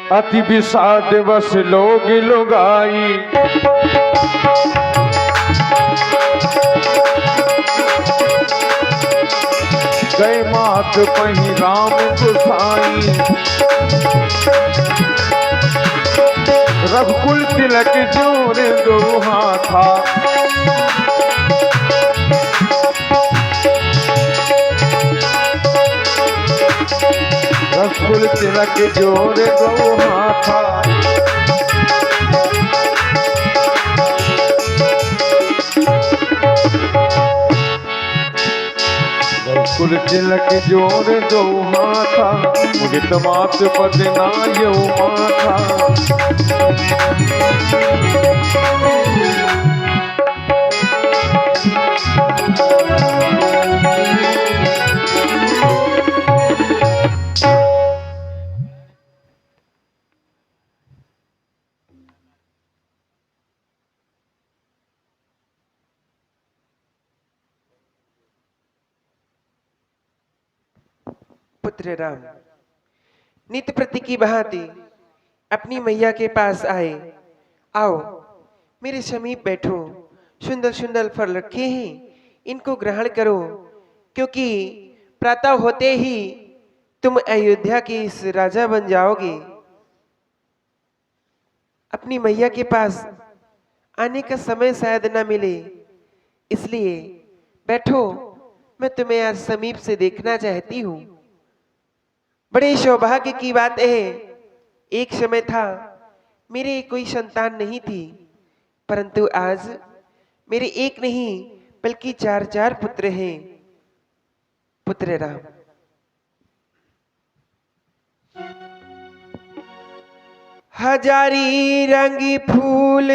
अति विषाद बस लोग लुगाई। गए मात पही राम गुसाई। रघुकुल तिलक जोर दोहा था। रघुकुल तिलक जोर दोहा था। रघुकुल तिलक जोर दोहा था। मुदित मात पद नायो माथा। पुत्र राम नित्य प्रति की भांति अपनी मैया के पास आए। आओ मेरे समीप बैठो। सुंदर सुंदर फल रखे हैं, इनको ग्रहण करो, क्योंकि प्रातः होते ही तुम अयोध्या के इस राजा बन जाओगे। अपनी मैया के पास आने का समय शायद न मिले, इसलिए बैठो, मैं तुम्हें आज समीप से देखना चाहती हूँ। बड़े सौभाग्य की बात है, एक समय था मेरे कोई संतान नहीं थी, परंतु आज मेरे एक नहीं बल्कि चार चार पुत्र हैं। पुत्र राम हजारी रंगी फूल,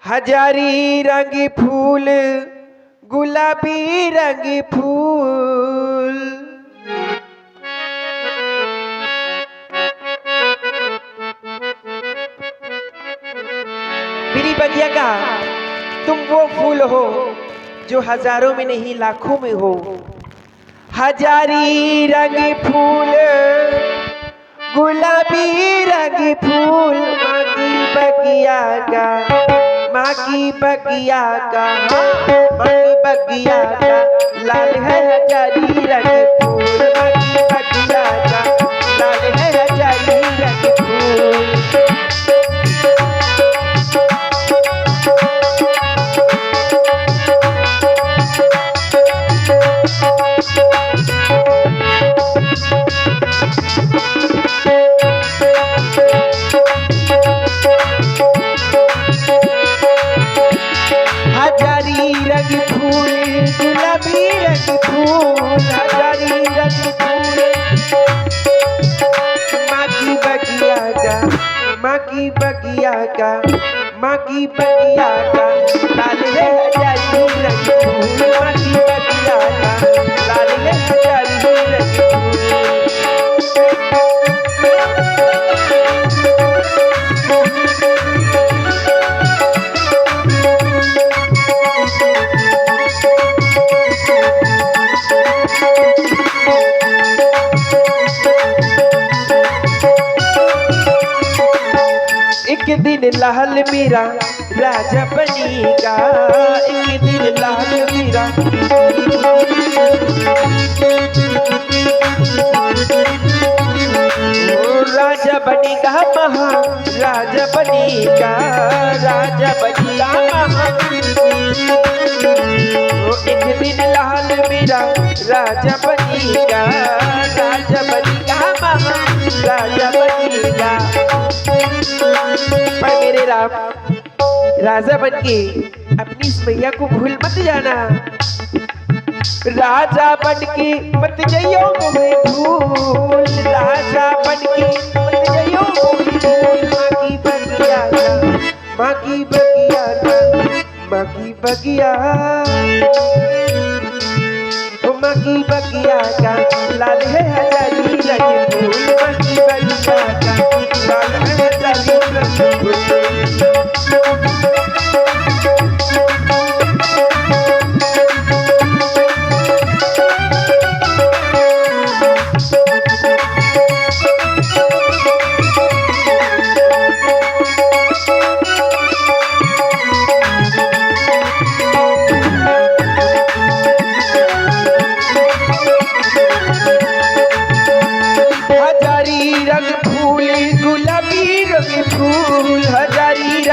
हजारी रंगी फूल, गुलाबी रंगी फूल। मेरी बगिया का तुम वो फूल हो जो हजारों में नहीं लाखों में हो। हजारी रंगी फूल, गुलाबी रंगी फूल, माँ की बगिया का, माँ की बगिया का, माँ की बगिया का लाल है हजारी रंग फूल। माँ की बगिया का लाल है हजारी रंग फूल। हजारी रंग फूल, गुलाबी रंग फूल, हजारी रंग फूल, माँ की बगिया का, माँ की बगिया का, माँ की बगिया का लाल है हजारी रंग फूल। माँ की बगिया का लाल है हजारी रंग फूल। एक दिन लाल मेरा राजा बनेगा, एक दिन लाल मेरा राजा बनेगा, महाराजा बनेगा, राजा बनेगा एक दिन लाल मेरा राजा बनेगा, राजा बनेगा, महाराजा बनेगा। पर मेरे राम राजा बनके अपनी इस मैया को भूल मत जाना। राजा बनके मत जाइयो मोहे भूल, राजा बनके मत जाइयो मोहे भूल। माँ की बगिया का, माँ की बगिया का, माँ की बगिया, माँ की बगिया का लाल है हजारी रंग फूल। माँ की बगिया का लाल है हजारी रंग फूल।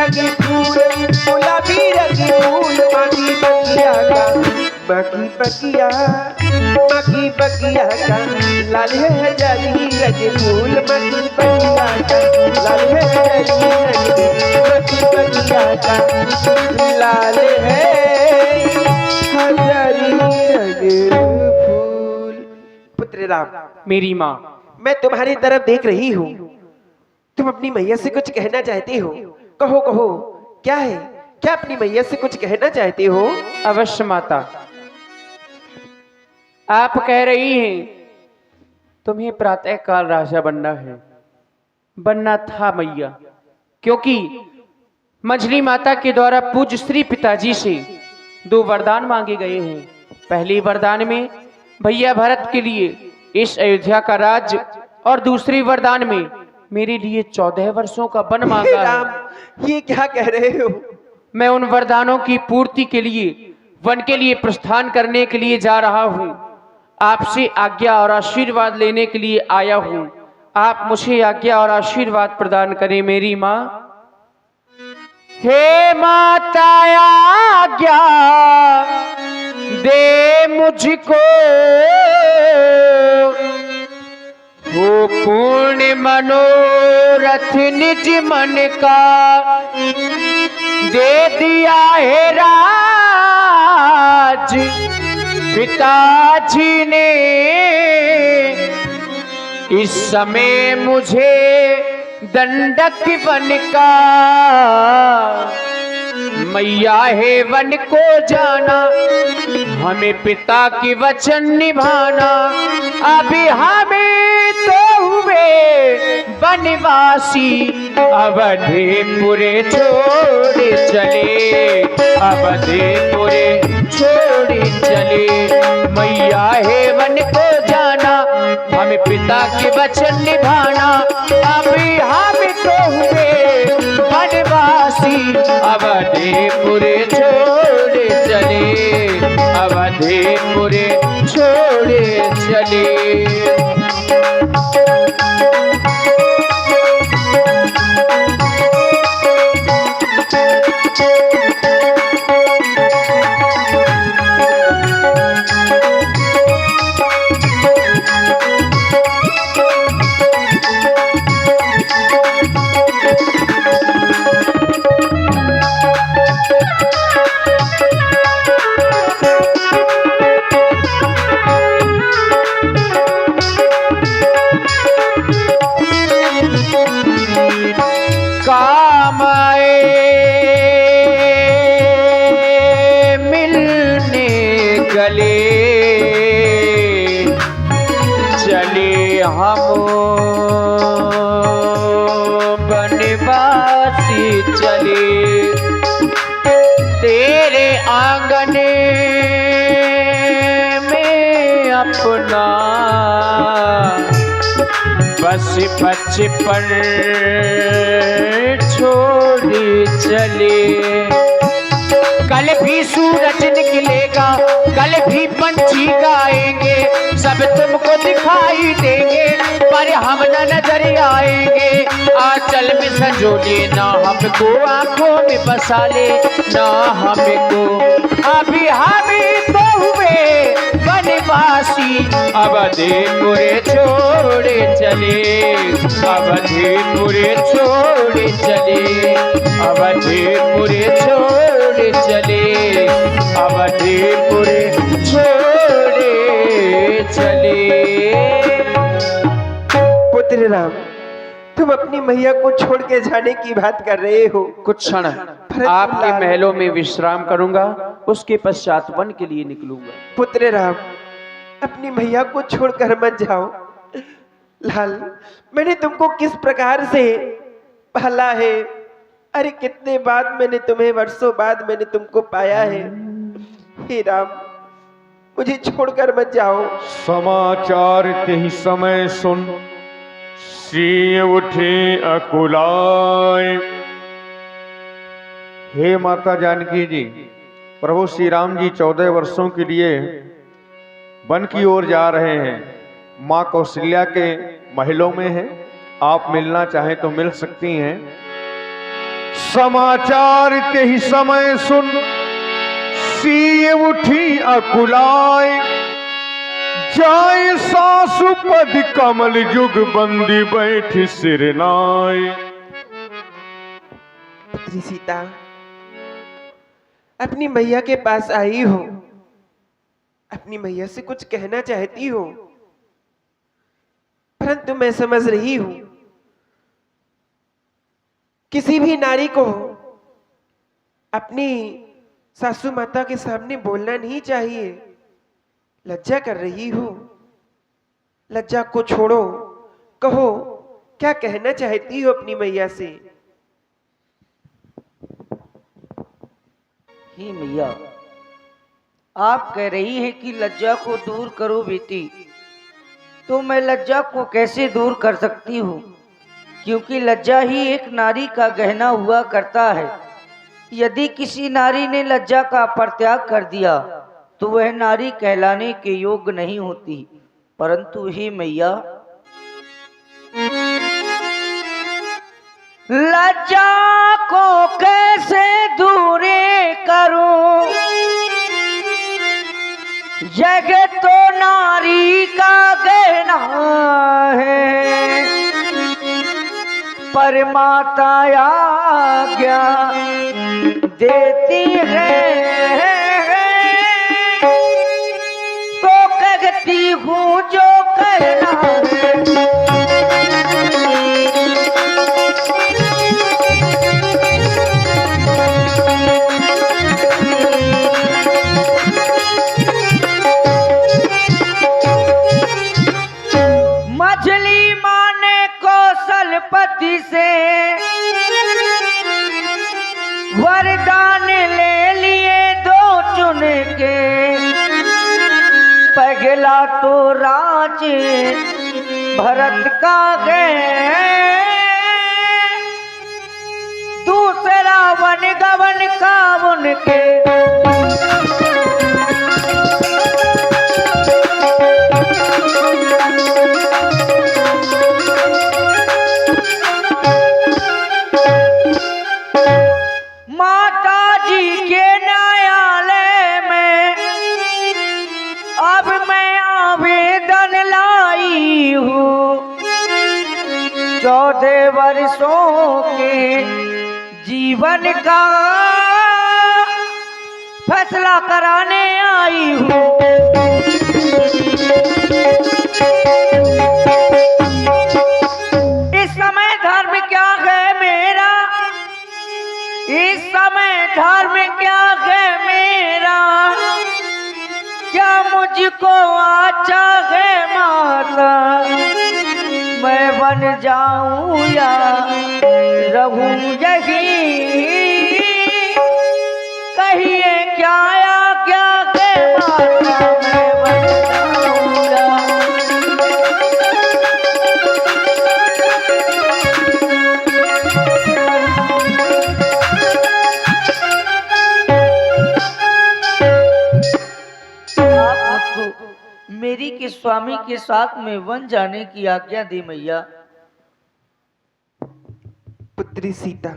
रंग फूल गुलाबी रंग फूल बाकी बगिया का बाकी बगिया का लाल है हजारी रंग फूल बाकी बगिया का लाल है हजारी रंग बाकी बगिया का लाल है हजारी रंग फूल। पुत्र राम, मेरी माँ, मैं तुम्हारी तरफ देख रही हूँ। तुम अपनी मैया से कुछ कहना चाहते हो? कहो कहो, क्या है? क्या अपनी मैया से कुछ कहना चाहते हो? अवश्य माता। आप कह रही हैं तुम्हें प्रातः काल राजा बनना है। बनना था मैया, क्योंकि मंझली माता के द्वारा पूज्य श्री पिताजी से 2 वरदान मांगे गए हैं। पहले वरदान में भैया भरत के लिए इस अयोध्या का राज्य और दूसरी वरदान में मेरे लिए 14 वर्षों का वन मांगा है। राम, ये क्या कह रहे हो? मैं उन वरदानों की पूर्ति के लिए वन के लिए प्रस्थान करने के लिए जा रहा हूँ। आपसे आज्ञा और आशीर्वाद लेने के लिए आया हूँ। आप मुझे आज्ञा और आशीर्वाद प्रदान करें मेरी माँ। हे माता आज्ञा दे मुझको, हो पूर्ण मनोरथ निज मन का दे दिया है राज पिताजी ने। इस समय मुझे दंडक वन का मैया है वन को जाना, हमें पिता की वचन निभाना। अभी हमें तो हुए वनवासी अवधेपुरे छोड़ चले, अवधेपुरे छोड़ चले। मैया है वन को जाना, हमें पिता के वचन निभाना। अभी हम तो हुए वनवासी अवधेपुरे छोड़ चले, अवधेपुरे छोड़ चले। काम आए मिलने गले, चले हम बनवासी चले। तेरे आंगन में अपना बस बचपन छोड़ी चले। कल भी सूरज निकलेगा, कल भी पंछी गाएंगे, सब तुमको दिखाई देंगे, पर हम न नजर आएंगे। आंचल में संजोले ना हमको, आंखों में बसा ले ना हमको। अभी हम तो हुए वनवासी अवधेपुरे छोड़े चले, अवधेपुरे छोड़े चले, अवधेपुरे छोड़े चले, अवधेपुरे छोड़े चले। पुत्र राम, तुम अपनी मैया को छोड़ के जाने की बात कर रहे हो। कुछ क्षण आपके महलों में विश्राम करूंगा, उसके पश्चात वन के लिए निकलूंगा। पुत्र राम, अपनी मैया को छोड़कर मत जाओ। लाल, मैंने तुमको किस प्रकार से पाला है। अरे कितने बाद मैंने तुम्हें, वर्षों बाद मैंने तुमको पाया है। हे राम, मुझे छोड़कर मत जाओ। समाचार ते ही समय सुन सिंह उठे अकुलाए। हे माता जानकी जी, प्रभु श्री राम जी 14 वर्षों के लिए वन की ओर जा रहे हैं। माँ कौशल्या के महलों में हैं। आप मिलना चाहें तो मिल सकती हैं। समाचार ते ही समय सुन सीए उठी अकुलाए, जाए सासु पद कमल जुग बंदी बैठी सिरनाए। पुत्री सीता अपनी मैया के पास आई हो, अपनी मैया से कुछ कहना चाहती हो, परंतु मैं समझ रही हूं किसी भी नारी को अपनी सासू माता के सामने बोलना नहीं चाहिए। लज्जा कर रही हो, लज्जा को छोड़ो, कहो क्या कहना चाहती हो अपनी मैया से। ही मैया, आप कह रही हैं कि लज्जा को दूर करो बेटी, तो मैं लज्जा को कैसे दूर कर सकती हूँ, क्योंकि लज्जा ही एक नारी का गहना हुआ करता है। यदि किसी नारी ने लज्जा का परित्याग कर दिया तो वह नारी कहलाने के योग्य नहीं होती। परंतु ही मैया, लज्जा को कैसे दूर करूं, जग तो नारी का गहना है, पर माता आज्ञा देती है तो कहती हूँ जो करना है। मछली माने कौशलपति से वरदान ले लिए दो चुन के, पहला तो राज भरत का है, दूसरा वन गवन का उनके। माता जी के न्यायालय में अब मैं आवेदन लाई हूँ, 14 वर्षों के जीवन का फैसला कराने आई हूँ। इस समय धर्म क्या है मेरा, इस समय धर्म क्या है मेरा, क्या मुझको अच्छा है माता, मैं बन जाऊं या रहूं यही, कहिए क्या आज्ञा है माता, मैं बन जाऊं या। मेरी के स्वामी के साथ में वन जाने की आज्ञा दी मैया। पुत्री सीता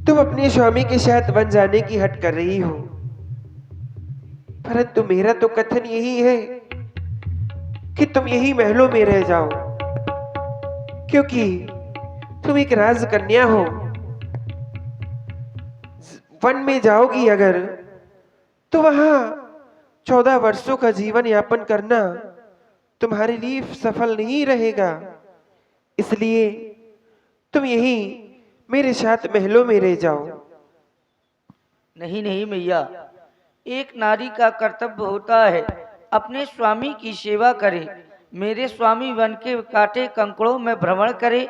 तुम अपने स्वामी के साथ वन जाने की हट कर रही हो, परंतु मेरा तो कथन यही है कि तुम यही महलों में रह जाओ, क्योंकि तुम एक राजकन्या हो। वन में जाओगी अगर तो वहां 14 वर्षों का जीवन यापन करना तुम्हारे लिए सफल नहीं रहेगा, इसलिए तुम यही मेरे साथ महलों में रह जाओ। नहीं नहीं मैया, एक नारी का कर्तव्य होता है अपने स्वामी की सेवा करे। मेरे स्वामी वन के काटे कंकड़ों में भ्रमण करे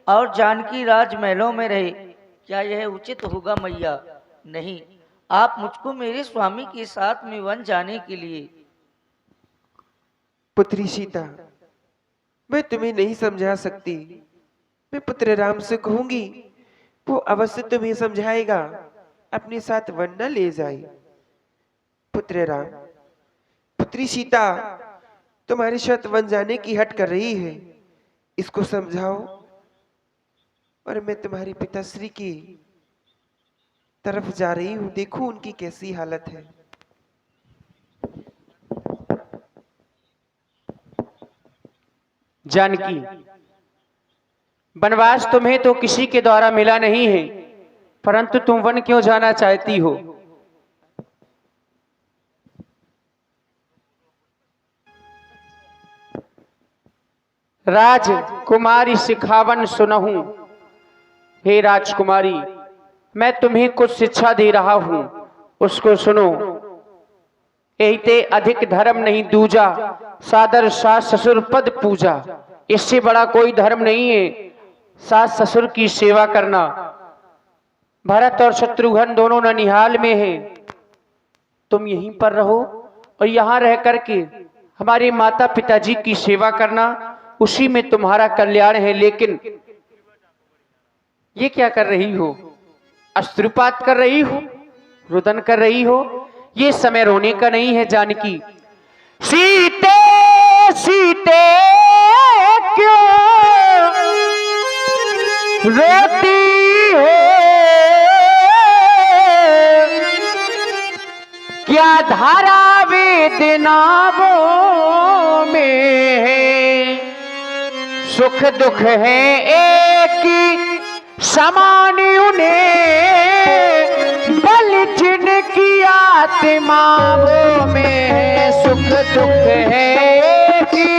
और जानकी राज महलों में रहे, क्या यह उचित होगा मैया? नहीं, आप मुझको मेरे स्वामी के साथ में वन जाने के लिए। पुत्री सीता मैं तुम्हें नहीं समझा सकती, मैं पुत्र राम से कहूंगी, वो अवश्य तुम्हें समझाएगा, अपने साथ वन न ले जाए। पुत्र राम, पुत्री सीता तुम्हारे साथ वन जाने की हट कर रही है, इसको समझाओ। और मैं तुम्हारे पिताश्री की तरफ जा रही हूँ। देखो उनकी कैसी हालत है। जानकी, वनवास तुम्हें तो किसी के द्वारा मिला नहीं है, परंतु तुम वन क्यों जाना चाहती हो? राजकुमारी सिखावन सुनहूं। हे राजकुमारी, मैं तुम्हें कुछ शिक्षा दे रहा हूं, उसको सुनो। एहिते अधिक धर्म नहीं दूजा, सादर सास ससुर पद पूजा। इससे बड़ा कोई धर्म नहीं है सास ससुर की सेवा करना। भरत और शत्रुघ्न दोनों ननिहाल में हैं। तुम यहीं पर रहो और यहाँ रह करके हमारे माता पिताजी की सेवा करना, उसी में तुम्हारा कल्याण है। लेकिन ये क्या कर रही हो? अश्रुपात कर रही हो, रुदन कर रही हो। ये समय रोने का नहीं है जानकी। सीते सीते क्यों रोती हो, क्या धारा वेदनाओं में है? सुख दुख है एक ही समान उन्हें, बल जिनकी आत्माओं में है। सुख दुख है एक ही।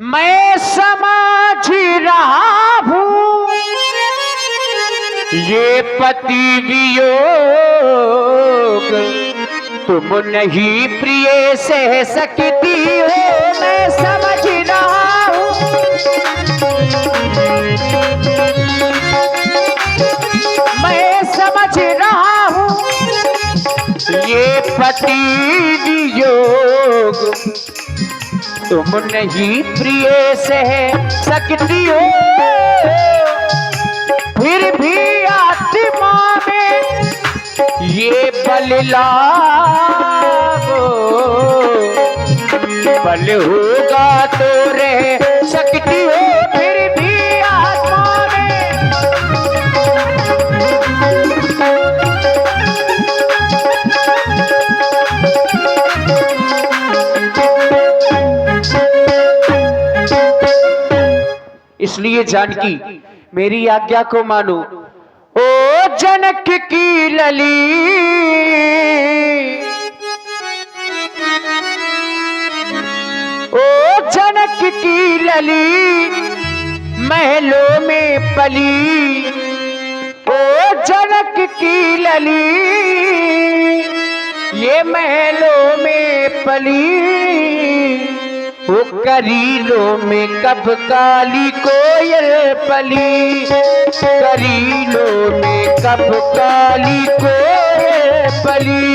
मैं समझ रहा हूँ ये पति वियोग तुम नहीं प्रिय सह सकती हो। मैं समझ रहा हूँ, मैं समझ रहा हूँ ये पति वियोग तुम नहीं प्रिय सह सकती हो। फिर भी आत्मा में ये बल लागो, बल होगा तो रह सकती हो। फिर भी आत्मा में इसलिए जानकी, मेरी आज्ञा को मानो। ओ जनक की लली, ओ जनक की लली महलों में पली। ओ जनक की लली ये महलों में पली। वो करीलों में कब काली कोयल पली, करीलों में कब काली कोयल पली।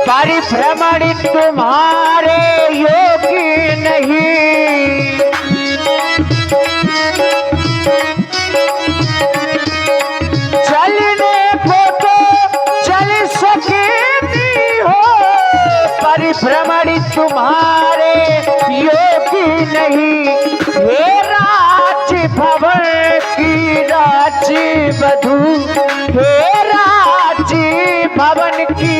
परिभ्रमण तुम्हारे योग्य नहीं। चलने को तो चल सकती हो, परिभ्रमण तुम्हारे योग्य नहीं। हे राज भवन की राज वधू, हे राज भवन की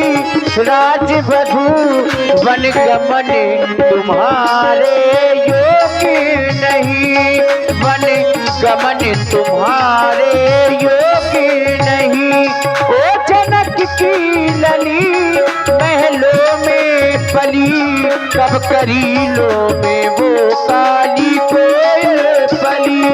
राजवधू, वन गमन तुम्हारे योग्य नहीं। वन गमन तुम्हारे योग्य नहीं। ओ जनक की लली महलों में पली, कब करीलों में वो काली कोयल पली।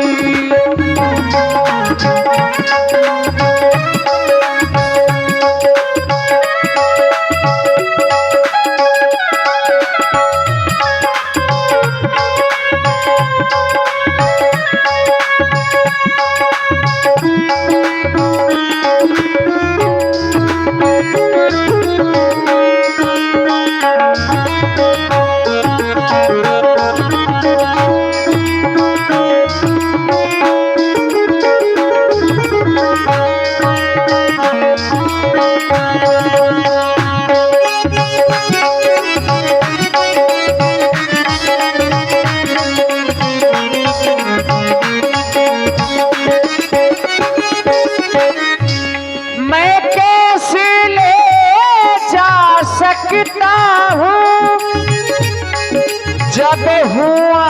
जब हुआ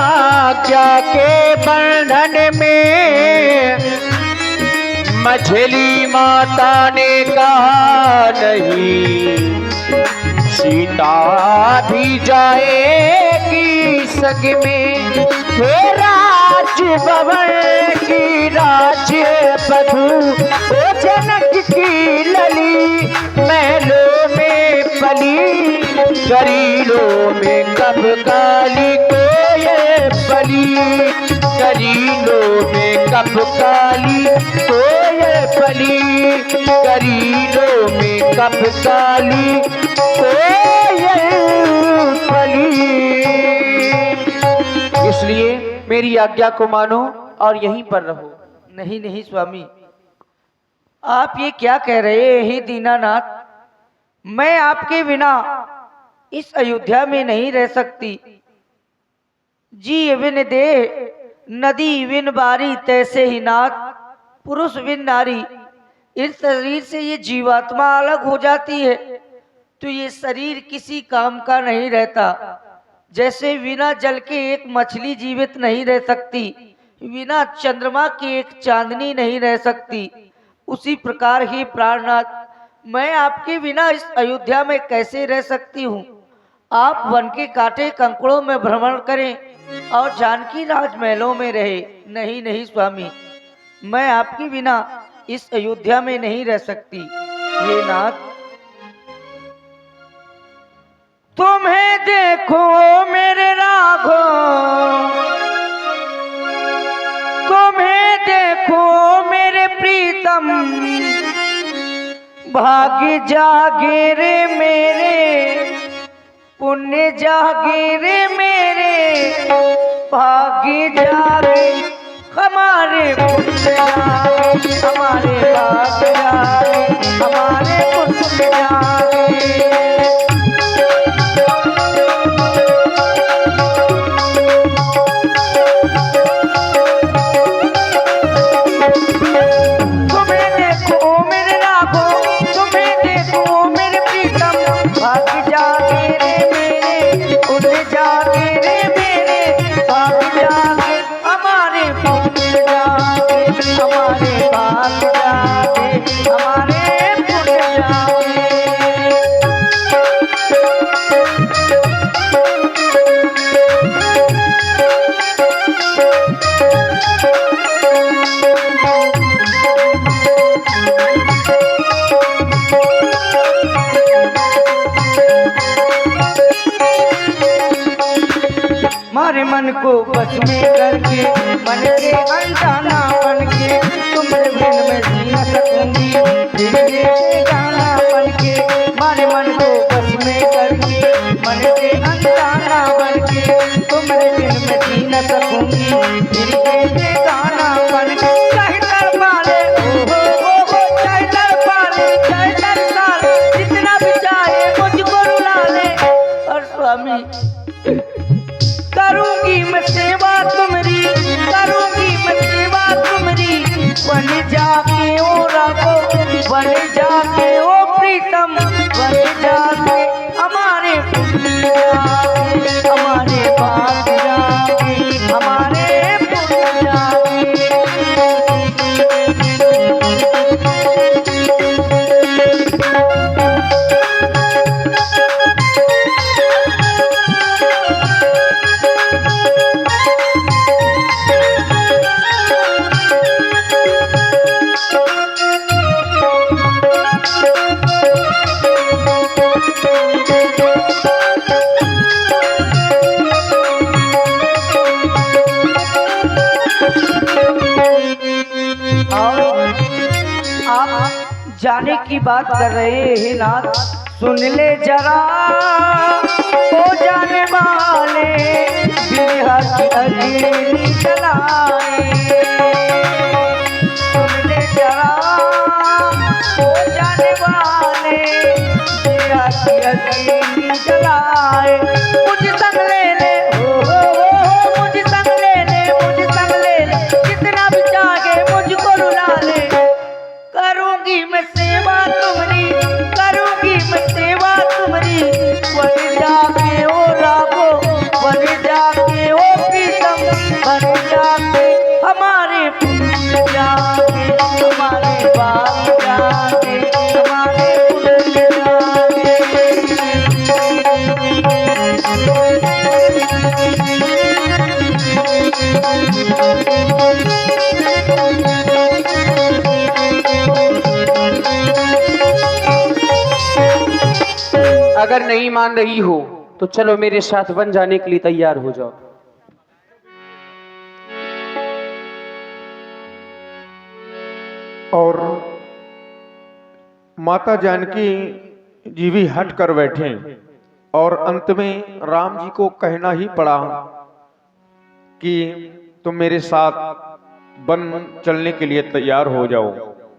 क्या के बंधन में, मछली माता ने कहा नहीं, सीता भी जाएगी सग में। हे राज भवन की राज्य बधू, ओ जनक की लली, महलों में पली, करीलों में कब काली कोयल पली, करीलों में कब काली कोयल पली, करीलों में कब काली कोयल पली। इसलिए मेरी आज्ञा को मानो और यहीं पर रहो। नहीं नहीं स्वामी, आप ये क्या कह रहे हैं? हे दीनानाथ, मैं आपके बिना इस अयोध्या में नहीं रह सकती। जी बिन देह नदी बिन बारी, तैसे ही नाथ पुरुष बिन नारी। इस शरीर से ये जीवात्मा अलग हो जाती है तो ये शरीर किसी काम का नहीं रहता। जैसे बिना जल के एक मछली जीवित नहीं रह सकती, बिना चंद्रमा की एक चांदनी नहीं रह सकती, उसी प्रकार ही प्राणनाथ, मैं आपके बिना इस अयोध्या में कैसे रह सकती हूँ? आप वन के कांटे कंकड़ों में भ्रमण करें और जानकी राजमहलों में रहे। नहीं नहीं स्वामी, मैं आपके बिना इस अयोध्या में नहीं रह सकती। हे नाथ, तुम्हें देखो मेरे राघो, तुम्हें देखो मेरे प्रीतम, भाग्य जागे रे मेरे, पुण्य जागे रे मेरे, भाग्य जागे हमारे, पुण्य जागे हमारे, भाग्य जागे हमारे, पुण्य जागे। मारे मन को बस में करके, मन के अनजाना बन के, तुम्हारे बिन मैं जी न सकूंगी, दिल के गाना बन के। मारे मन को बस में करके, मन के अनजाना बन के, तुम्हारे बिन मैं जी न सकूंगी, दिल के गाना बन के। चाहे तड़पा ले, चाहे तड़पा ले, चाहे तड़पा ले, जितना भी चाहे मुझको रुला ले। और स्वामी, करूंगी मैं सेवा तुम्हारी, करूंगी मैं सेवा तुम्हारी, बन जाके ओ राघो, बन जाके ओ प्रीतम, बन जाके हमारे पुण्य जागे, हमारे पास जागे, हमारे पुण्य जागे। की बात कर रहे हैं नाथ, सुन ले जरा ओ जाने वाले बिरहा की अग्नि जलाए। सुन ले जरा ओ जाने वाले बिरहा की अग्नि जलाए। मुझे संग ले ले मुझे संग ले ले, मुझे संग ले ले, जितना भी चाहे मुझको रुला ले। करूंगी मैं सेवा तुम्हारी, करूंगी मैं सेवा तुम्हारी, बन जाके ओ राघो, बन जाके ओ प्रीतम, बन जाके हमारे पुण्य जाके, हमारे बाप जाके, हमारे पुण्य जाके। अगर नहीं मान रही हो तो चलो मेरे साथ वन जाने के लिए तैयार हो जाओ। और माता जानकी जी भी हट कर बैठे और अंत में राम जी को कहना ही पड़ा कि तुम मेरे साथ वन चलने के लिए तैयार हो जाओ।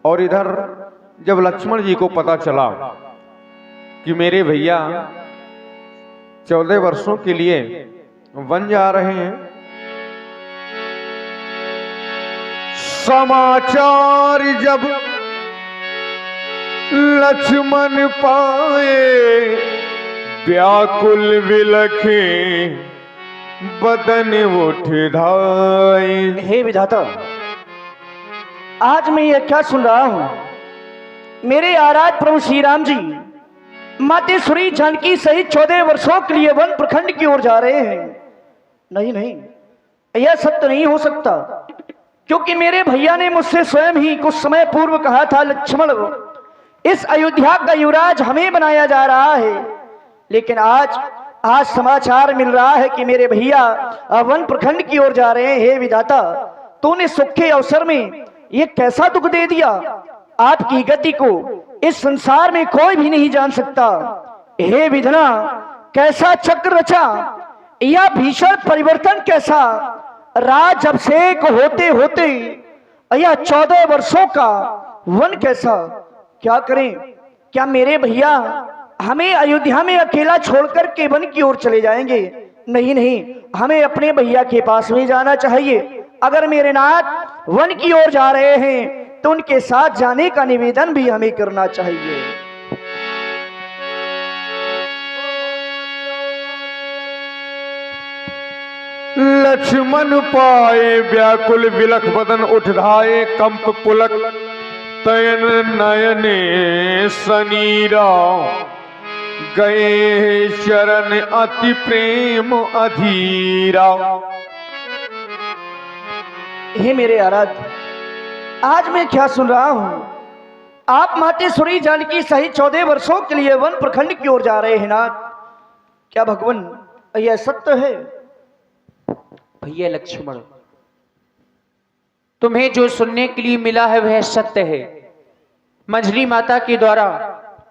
और इधर जब लक्ष्मण जी को पता चला कि मेरे भैया 14 वर्षों के लिए वन जा रहे हैं, समाचार जब लक्ष्मण पाए व्याकुल विलखे बदन उठ धाए। हे विधाता, आज मैं यह क्या सुन रहा हूं? मेरे आराध प्रभु श्री राम जी मातेश्वरी जानकी सहित 14 वर्षों के लिए वन प्रखंड की ओर जा रहे हैं। नहीं नहीं, यह सत्य नहीं हो सकता, क्योंकि मेरे भैया ने मुझसे स्वयं ही कुछ समय पूर्व कहा था, लक्ष्मण इस अयोध्या का युवराज हमें बनाया जा रहा है। लेकिन आज समाचार मिल रहा है कि मेरे भैया वन प्रखंड की ओर जा रहे हैं। हे विधाता, तूने सुख के अवसर में ये कैसा दुख दे दिया? आपकी गति को इस संसार में कोई भी नहीं जान सकता। हे विधना, कैसा चक्र रचा, यह भीषण परिवर्तन कैसा? राज अभिषेक होते होते यह 14 वर्षों का वन कैसा? क्या करें? क्या मेरे भैया हमें अयोध्या में अकेला छोड़कर के वन की ओर चले जाएंगे? नहीं नहीं, हमें अपने भैया के पास में जाना चाहिए। अगर मेरे नाथ वन की ओर जा रहे हैं तो उनके साथ जाने का निवेदन भी हमें करना चाहिए। लक्ष्मण पाए व्याकुल विलख बदन उठ धाए, कंप पुलक तयन नयने सनीरा, गए शरण अति प्रेम अधीरा। हे मेरे आराध्य, आज मैं क्या सुन रहा हूं? आप मातेश्वरी जानकी सहित 14 वर्षों के लिए वन प्रखंड की ओर जा रहे हैं नाथ। क्या भगवान यह सत्य है? भैया लक्ष्मण, तुम्हें जो सुनने के लिए मिला है वह सत्य है। मंजरी माता के द्वारा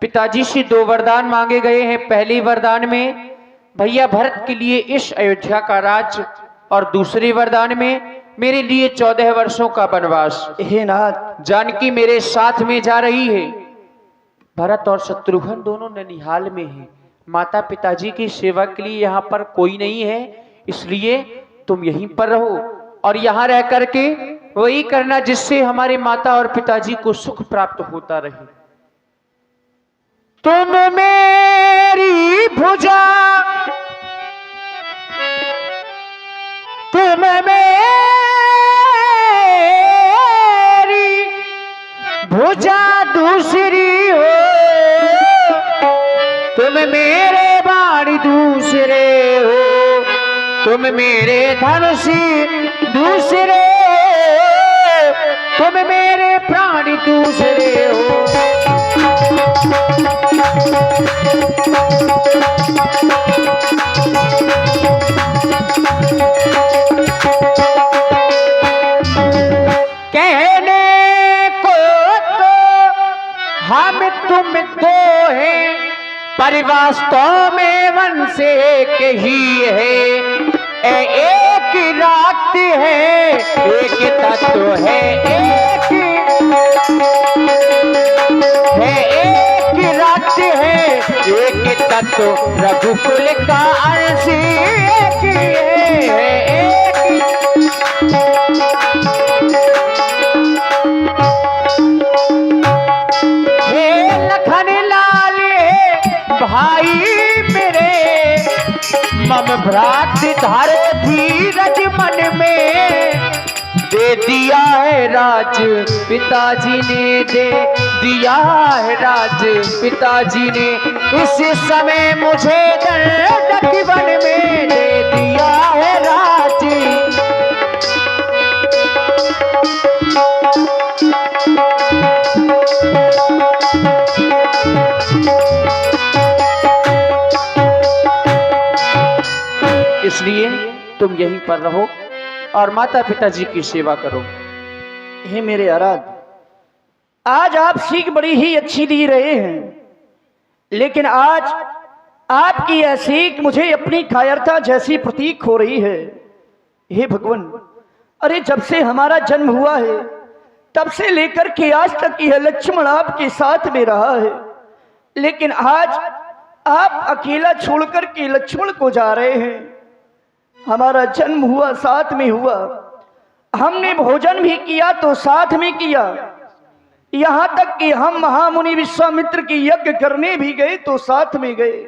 पिताजी से 2 वरदान मांगे गए हैं। पहले वरदान में भैया भरत के लिए इस अयोध्या का राज, और दूसरे वरदान में मेरे लिए 14 वर्षों का वनवास। हे नाथ, जानकी मेरे साथ में जा रही है। भरत और शत्रुघ्न दोनों ननिहाल में हैं। माता पिताजी की सेवा के लिए यहाँ पर कोई नहीं है, इसलिए तुम यहीं पर रहो और यहाँ रह करके वही करना जिससे हमारे माता और पिताजी को सुख प्राप्त होता रहे। तुम मेरी भुजा, तुम मेरी भुजा दूसरी हो, तुम मेरे बाण दूसरे हो, तुम मेरे धनुष दूसरे हो, तुम मेरे प्राण दूसरे हो। कहने को तो हम वास्तव में वन से एक ही है, एक रात है, एक तत्व है, एक रात है, एक तत्व रघुकुल का अंश एक है, लखन लाल भाई मेरे, मम भ्रात धारत धीरज मन में, दे दिया है राज पिताजी ने, दे दिया है राज पिताजी ने, इस समय मुझे दंडक वन में दे दिया है राज। इसलिए तुम यहीं पर रहो और माता पिताजी की सेवा करो। हे मेरे आराध, आज आप सीख बड़ी ही अच्छी दी रहे हैं, लेकिन आज आपकी यह सीख मुझे अपनी कायरता जैसी प्रतीक हो रही है। हे भगवान, अरे जब से हमारा जन्म हुआ है तब से लेकर के आज तक यह लक्ष्मण आपके साथ में रहा है, लेकिन आज आप अकेला छोड़कर के लक्ष्मण को जा रहे हैं। हमारा जन्म हुआ साथ में हुआ, हमने भोजन भी किया तो साथ में किया, यहां तक कि हम महामुनि विश्वामित्र की यज्ञ करने भी गए तो साथ में गए।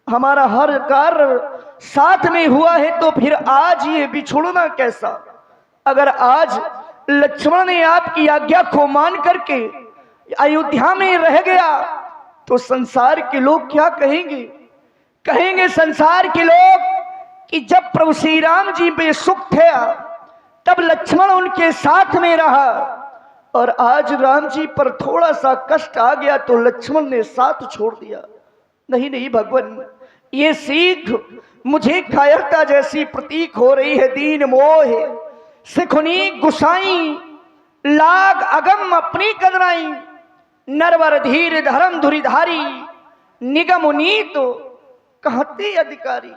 हमारा हर कार्य साथ में हुआ है, तो फिर आज ये बिछुड़ना कैसा? अगर आज लक्ष्मण ने आपकी आज्ञा को मान करके अयोध्या में रह गया तो संसार के लोग क्या कहेंगे? कहेंगे संसार के लोग कि जब प्रभु श्री राम जी बेसुख थे तब लक्ष्मण उनके साथ में रहा, और आज राम जी पर थोड़ा सा कष्ट आ गया तो लक्ष्मण ने साथ छोड़ दिया। नहीं नहीं भगवान, ये सीख मुझे कायरता जैसी प्रतीक हो रही है। दीन मोह सिखुनी गुसाई, लाग अगम अपनी कदराई, नरवर धीर धर्म धुरीधारी, निगम नीत कहते अधिकारी।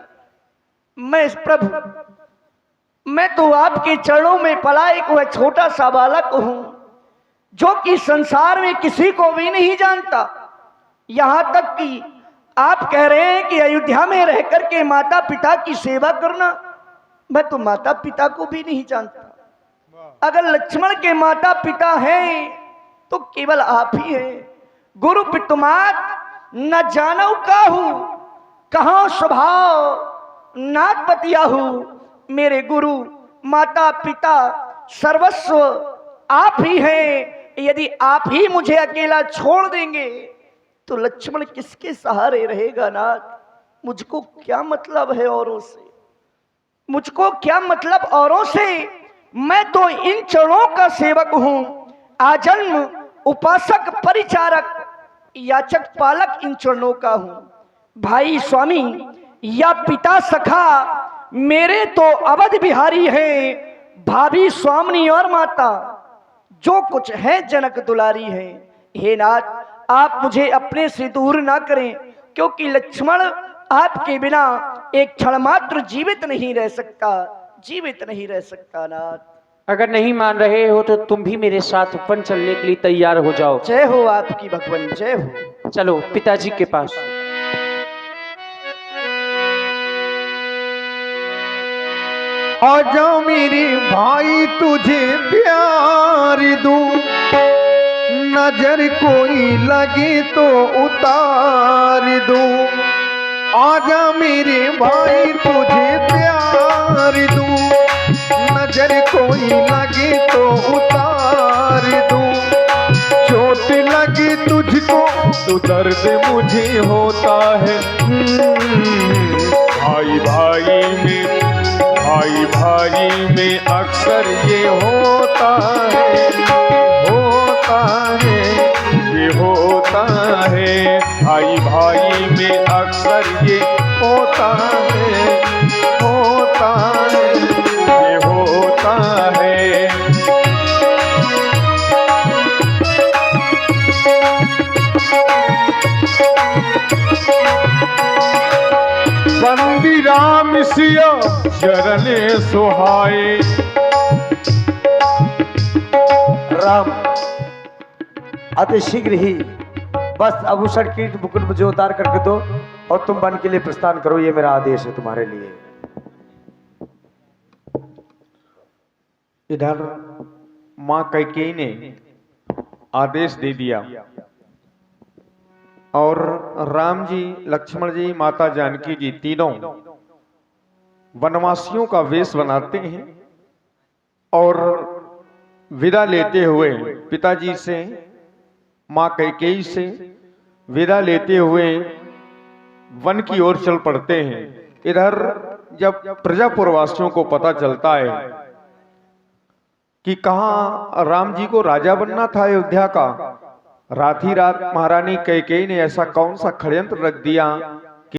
मैं प्रभु, मैं तो आपके चरणों में पला एक वह छोटा सा बालक हूं जो कि संसार में किसी को भी नहीं जानता। यहां तक कि आप कह रहे हैं कि अयोध्या में रह करके माता पिता की सेवा करना, मैं तो माता पिता को भी नहीं जानता। अगर लक्ष्मण के माता पिता हैं तो केवल आप ही हैं। गुरु पितुमात न जानऊ काहू, कहां स्वभाव नाथ बतियाहू। मेरे गुरु माता पिता सर्वस्व आप ही हैं। यदि आप ही मुझे अकेला छोड़ देंगे तो लक्ष्मण किसके सहारे रहेगा नाथ? मुझको क्या मतलब है औरों से? मुझको क्या मतलब औरों से? मैं तो इन चरणों का सेवक हूं, आजन्म उपासक परिचारक याचक पालक इन चरणों का हूं। भाई स्वामी या पिता सखा मेरे तो अवध बिहारी हैं, भाभी स्वामिनी और माता जो कुछ है जनक दुलारी है। हे नाथ, आप मुझे अपने से दूर ना करें, क्योंकि लक्ष्मण आपके बिना एक क्षण मात्र जीवित नहीं रह सकता, जीवित नहीं रह सकता नाथ। अगर नहीं मान रहे हो तो तुम भी मेरे साथ वन चलने के लिए तैयार हो जाओ। जय हो आपकी भगवान, जय हो। चलो पिताजी के पास। आजा मेरे भाई तुझे प्यार दूं, नजर कोई लगे तो उतार दूं। आजा मेरे भाई तुझे प्यार दूं, नजर कोई लगे तो उतार दूं। चोट लगे तुझको तो दर्द मुझे होता है। भाई भाई में अक्सर ये होता है, होता है, ये होता है। भाई में अक्सर ये होता है, होता है, ये होता है। सिया चरने सुहाए। राम अति शीघ्र ही बस आभूषण की मुकुट मुझे उतार करके दो और तुम वन के लिए प्रस्थान करो, ये मेरा आदेश है तुम्हारे लिए। इधर मां कैकेयी ने आदेश दे दिया और राम जी, लक्ष्मण जी, माता जानकी जी तीनों वनवासियों का वेश बनाते हैं और विदा लेते हुए पिताजी से, मां कैकेयी से विदा लेते हुए वन की ओर चल पड़ते हैं। इधर जब प्रजापुरवासियों को पता चलता है कि कहां राम जी को राजा बनना था अयोध्या का, रात ही रात महारानी कैकेयी ने ऐसा कौन सा षड्यंत्र रख दिया